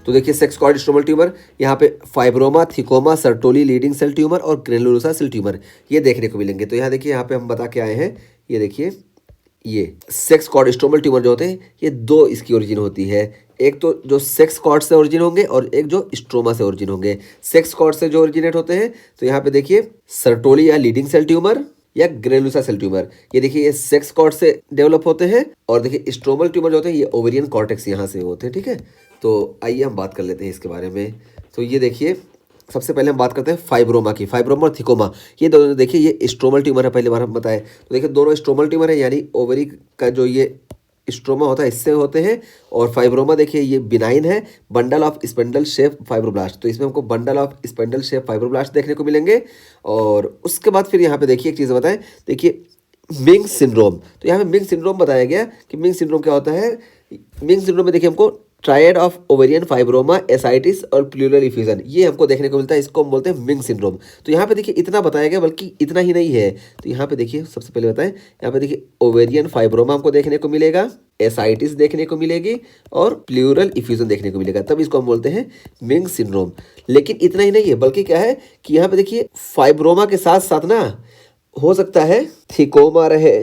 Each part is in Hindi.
तो देखिए सेक्स कॉर्ड स्ट्रोमल ट्यूमर, यहाँ पे fibroma, thecoma, Sertoli Leydig cell tumour और ग्रेनुलोसा सेल ट्यूमर ये देखने को मिलेंगे। तो यहाँ देखिए, यहाँ पे हम बता के आए हैं, ये देखिए, ये सेक्स कॉर्ड स्ट्रोमल ट्यूमर जो होते हैं ये दो इसकी ओरिजिन होती है। एक तो जो सेक्स कॉर्ड से ओरिजिन होंगे और एक जो स्ट्रोमा से ओरिजिन होंगे। सेक्स कॉर्ड से जो ओरिजिनेट होते हैं तो यहाँ पे देखिए सर्टोली या लीडिंग सेल ट्यूमर या ग्रेनुलोसा सेल ट्यूमर, ये देखिए ये सेक्स कॉर्ड से डेवलप होते हैं। और देखिए स्ट्रोमल ट्यूमर जो होते हैं ये ओवेरियन कॉर्टेक्स यहाँ से होते हैं, ठीक है। तो आइए हम बात कर लेते हैं इसके बारे में। तो ये देखिए, सबसे पहले हम बात करते हैं फाइब्रोमा की। फाइब्रोमा और थिकोमा ये दोनों देखिए ये स्ट्रोमल ट्यूमर है, पहले बार हम बताए। तो देखिए दोनों स्ट्रोमल ट्यूमर है, यानी ओवरी का जो ये स्ट्रोमा होता है इससे होते हैं। और फाइब्रोमा देखिए ये बिनाइन है, bundle of spindle shape fibroblast, तो इसमें हमको bundle of spindle shape fibroblast देखने को मिलेंगे। और उसके बाद फिर यहाँ पे देखिए एक चीज़ बताएं, देखिए मिंग सिंड्रोम। तो यहाँ पे मिंग सिंड्रोम बताया गया कि मिंग सिंड्रोम क्या होता है। मिंग सिंड्रोम में देखिए हमको triad of ovarian fibroma, ascites और प्लूरल इफ्यूजन ये हमको देखने को मिलता है, इसको हम बोलते हैं मिंग सिंड्रोम। तो यहाँ पे देखिए इतना बताया गया, बल्कि इतना ही नहीं है। तो यहाँ पे देखिए सबसे पहले बताएं, यहाँ पे देखिए ओवेरियन फाइब्रोमा हमको देखने को मिलेगा, एसाइटिस देखने को मिलेगी और प्लूरल इफ्यूजन देखने को मिलेगा, तब इसको हम बोलते हैं मिंग सिंड्रोम। लेकिन इतना ही नहीं है, बल्कि क्या है कि यहाँ पे देखिए फाइब्रोमा के साथ साथ ना हो सकता है थिकोमा रहे,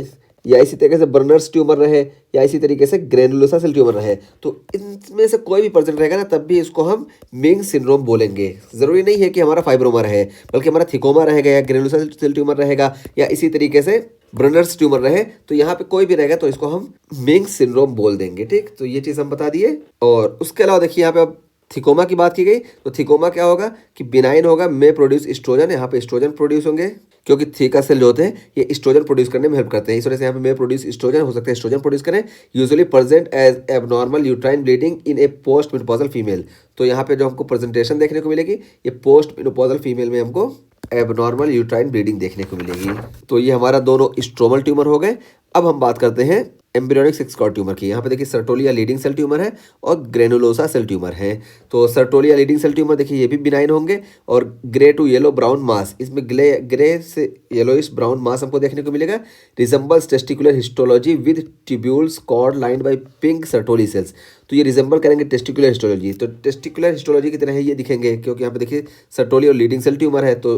या इसी तरीके से बर्नर्स ट्यूमर रहे, या इसी तरीके से ग्रेनुलोसा सेल ट्यूमर रहे। तो इनमें से कोई भी प्रेजेंट रहेगा ना, तब भी इसको हम मिंग सिंड्रोम बोलेंगे। ज़रूरी नहीं है कि हमारा फाइब्रोमा रहे, बल्कि हमारा थिकोमा रहेगा या ग्रेनुलोसा सेल ट्यूमर रहेगा या इसी तरीके से ब्रनर्स ट्यूमर रहे, तो यहाँ पे कोई भी रहेगा तो इसको हम मिंग सिंड्रोम बोल देंगे, ठीक। तो ये चीज़ हम बता दिए। और उसके अलावा देखिए यहाँ पे अब थिकोमा की बात की गई, तो थिकोमा क्या होगा कि बिनाइन होगा, मे प्रोड्यूस एस्ट्रोजन, यहाँ पे एस्ट्रोजन प्रोड्यूस होंगे, क्योंकि थीका सेल जो होते हैं ये एस्ट्रोजन प्रोड्यूस करने में हेल्प करते हैं। इस वजह से यहाँ पे मे प्रोड्यूस एस्ट्रोजन हो सकता है, एस्ट्रोजन प्रोड्यूस करें। Usually present as abnormal uterine bleeding in a post menopausal female. तो यहाँ पे जो हमको प्रेजेंटेशन देखने को मिलेगी, ये पोस्ट मेनोपॉजल फीमेल में हमको एबनॉर्मल यूट्राइन ब्लीडिंग देखने को मिलेगी। तो ये हमारा दोनों स्ट्रोमल ट्यूमर हो गए। अब हम बात करते हैं एम्ब्रियोनिक सेक्स कॉर्ड ट्यूमर की। यहाँ पे देखिए सर्टोली या लीडिंग सेल ट्यूमर है और ग्रेनुलोसा सेल ट्यूमर है। तो सर्टोली या लीडिंग सेल ट्यूमर देखिए ये भी बिनाइन होंगे और ग्रे टू येलो ब्राउन मास, इसमें ग्रे से येलोइश ब्राउन मास हमको देखने को मिलेगा। Resembles testicular histology with tubules cord lined by pink Sertoli cells. तो ये रिजेंबल करेंगे टेस्टिकुलर हिस्टोलॉजी, तो टेस्टिकुलर हिस्टोलॉजी की तरह ये दिखेंगे, क्योंकि यहाँ पे देखिए सर्टोली और लीडिंग सेल ट्यूमर है। तो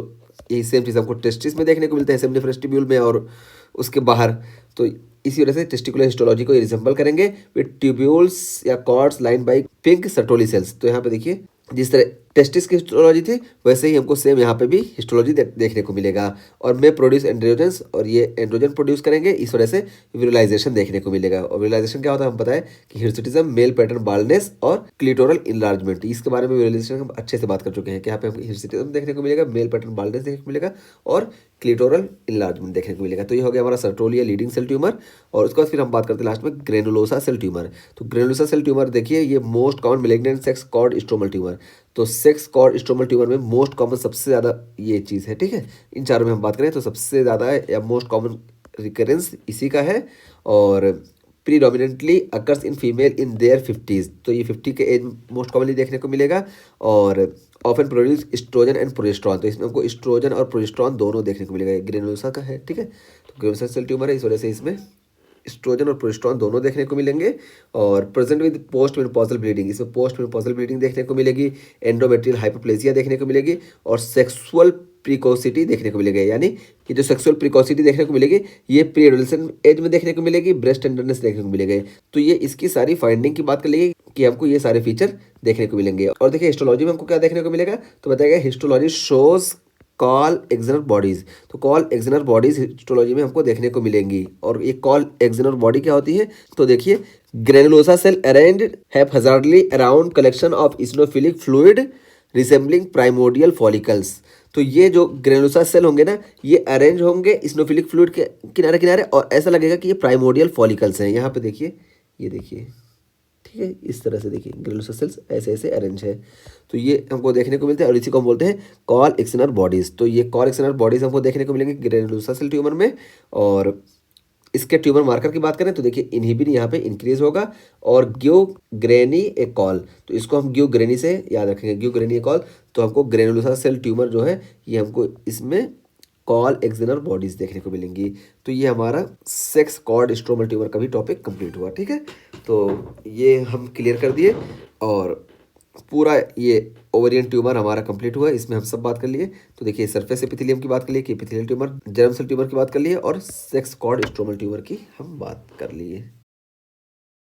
यही सेम चीज़ हमको टेस्टिस में देखने को मिलता है, सेमिनिफरस ट्यूब्यूल में और उसके बाहर। तो इसी वजह से टेस्टिकुलर हिस्टोलॉजी को ये रिजेंबल करेंगे विद ट्यूब्यूल्स या cords line by pink Sertoli cells. तो यहाँ पे देखिए जिस तरह टेस्टिस की हिस्टोलॉजी थी, वैसे ही हमको सेम यहाँ पे भी हिस्टोलॉजी देखने को मिलेगा। और मे प्रोड्यूस एंड्रोजन्स, और ये एंड्रोजन प्रोड्यूस करेंगे, इस वजह से विजुअलाइजेशन देखने को मिलेगा। और विजुअलाइजेशन क्या होता है हम बताएं कि हिर्सुटिज्म, मेल पैटर्न बाल्डनेस और क्लिटोरल इनलार्जमेंट। इसके बारे में विजुअलाइजेशन हम अच्छे से बात कर चुके हैं कि यहाँ पे हमको हिर्सुटिज्म देखने को मिलेगा, मेल पैटर्न बाल्डनेस देखने को मिलेगा और क्लिटोरल इनलार्जमेंट देखने को मिलेगा। तो ये हो गया हमारा सर्टोली या लीडिंग सेल ट्यूमर। और उसके बाद फिर हम बात करते हैं लास्ट में ग्रेनुलोसा सेल ट्यूमर। तो ग्रेनुलोसा सेल ट्यूमर देखिए ये most common malignant sex cord stromal tumour. तो सेक्स कॉर्ड स्ट्रोमल ट्यूमर में मोस्ट कॉमन सबसे ज़्यादा ये चीज़ है, ठीक है। इन चारों में हम बात करें तो सबसे ज़्यादा या मोस्ट कॉमन रिकरेंस इसी का है। और predominantly occurs in female in their 50s। तो ये 50 के एज मोस्ट कॉमनली देखने को मिलेगा। और often produce oestrogen and progesterone, तो इसमें हमको एस्ट्रोजन और प्रोजेस्टेरॉन दोनों देखने को मिलेगा। ग्रेनुलोसा का है, ठीक है। तो ग्रेनुलोसा सेल ट्यूमर है, इस वजह से इसमें एस्ट्रोजन और प्रोजेस्टेरॉन दोनों देखने को मिलेंगे। और present with post menopausal bleeding, इसमें पोस्ट मेनोपॉजल ब्लीडिंग देखने को मिलेगी, एंडोमेट्रियल हाइपरप्लेजिया देखने को मिलेगी और सेक्सुअल प्रिकोसिटी देखने को मिलेगी। यानी कि जो सेक्सुअल प्रिकोसिटी देखने को मिलेगी ये प्री एडोलेसेंट एज में देखने को मिलेगी, ब्रेस्ट टेंडरनेस देखने को मिलेगी। तो ये इसकी सारी फाइंडिंग की बात कर लेंगे कि हमको ये सारे फीचर देखने को मिलेंगे। और देखिए हिस्टोलॉजी में हमको क्या देखने को मिलेगा, तो बताया गया histology shows call Exner bodies. तो कॉल एक्सनर बॉडीज हिस्टोलॉजी में हमको देखने को मिलेंगी। और ये कॉल एक्सनर बॉडी क्या होती है, तो देखिए granulosa cell arranged haphazardly around collection of eosinophilic fluid resembling primordial follicles. तो ये जो ग्रेनुलोसा सेल होंगे ना, ये अरेंज होंगे इसिनोफिलिक फ्लूइड के किनारे किनारे, और ऐसा लगेगा कि ये प्राइमोर्डियल फॉलिकल्स हैं। यहाँ पे देखिए, ये देखिए, ठीक है, इस तरह से देखिए ग्रेनुलोसा सेल्स ऐसे ऐसे अरेंज है। तो ये हमको देखने को मिलते हैं और इसी को हम बोलते हैं कॉल एक्सनर बॉडीज। तो ये कॉल एक्सनर बॉडीज हमको देखने को मिलेंगे ग्रेनुलोसा सेल ट्यूमर में। और इसके ट्यूमर मार्कर की बात करें तो देखिए इनहिबिन यहाँ पे इंक्रीज होगा और ग्यूग्रेनी ए कॉल, तो इसको हम ग्यूग्रेनी से याद रखेंगे, ग्यूग्रेनी ए कॉल। तो हमको ग्रेनुलोसा सेल ट्यूमर जो है ये हमको इसमें कॉल एक्सनर बॉडीज देखने को मिलेंगी। तो ये हमारा सेक्स कॉर्ड स्ट्रोमल ट्यूमर का भी टॉपिक कंप्लीट हुआ, ठीक है। तो ये हम क्लियर कर दिए। और पूरा ये ओवेरियन ट्यूमर हमारा कंप्लीट हुआ, इसमें हम सब बात कर लिए। तो देखिए सरफेस एपिथेलियम की बात कर लिए, कि epithelial tumour, germ cell tumour की बात कर लिए और सेक्स कॉर्ड स्ट्रोमल ट्यूमर की हम बात कर लिए।